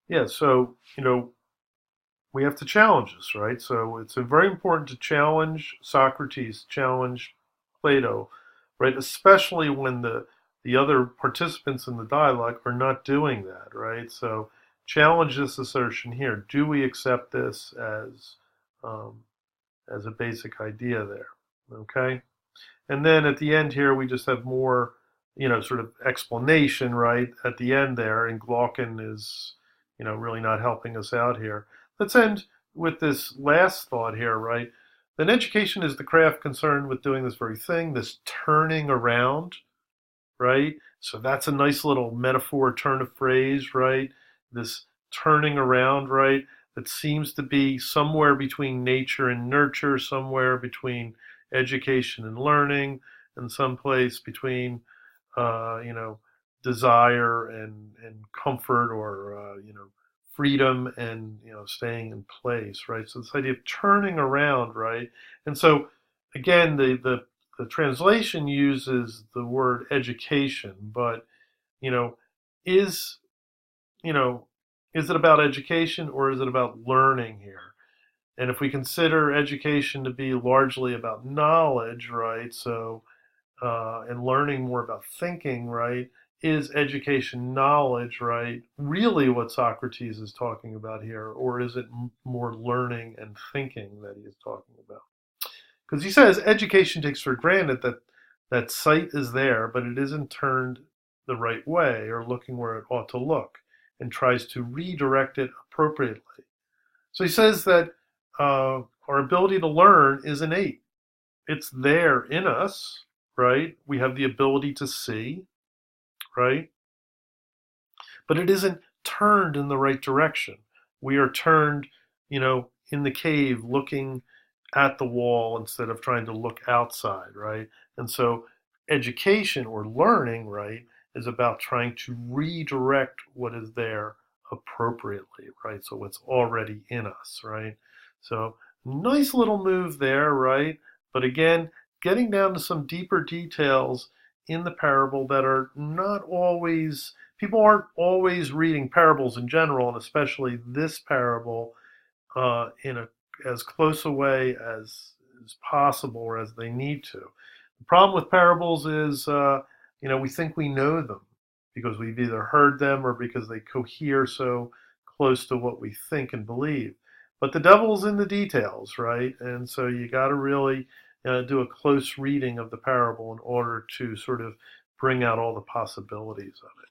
Yeah, so, we have to challenge this, right? So it's very important to challenge Socrates, challenge Plato, right? Especially when the other participants in the dialogue are not doing that, right? So challenge this assertion here. Do we accept this um, as a basic idea there? Okay, and then at the end here we just have more, sort of explanation, right? At the end there, and Glaucon is, really not helping us out here. Let's end with this last thought here, right? Then education is the craft concerned with doing this very thing, this turning around, right? So that's a nice little metaphor, turn of phrase, right? This turning around, right? That seems to be somewhere between nature and nurture, somewhere between education and learning, and someplace between, uh, you know, desire and comfort, or, freedom and, staying in place, right? So this idea of turning around, right? And so again, the translation uses the word education, but you know, is you know, is it about education or is it about learning here? And if we consider education to be largely about knowledge, right? So and learning more about thinking, right? Is education knowledge, right? Really, what Socrates is talking about here, or is it more learning and thinking that he is talking about? Because he says education takes for granted that sight is there, but it isn't turned the right way or looking where it ought to look, and tries to redirect it appropriately. So he says that our ability to learn is innate. It's there in us, right? We have the ability to see, right? But it isn't turned in the right direction. We are turned, in the cave looking at the wall instead of trying to look outside, right? And so education or learning, right, is about trying to redirect what is there appropriately, right? So what's already in us, right? So nice little move there, right? But again, getting down to some deeper details in the parable that are not always, people aren't always reading parables in general, and especially this parable in a as close a way as possible, or as they need to. The problem with parables is, we think we know them because we've either heard them or because they cohere so close to what we think and believe. But the devil's in the details, right? And so you got to really do a close reading of the parable in order to sort of bring out all the possibilities of it.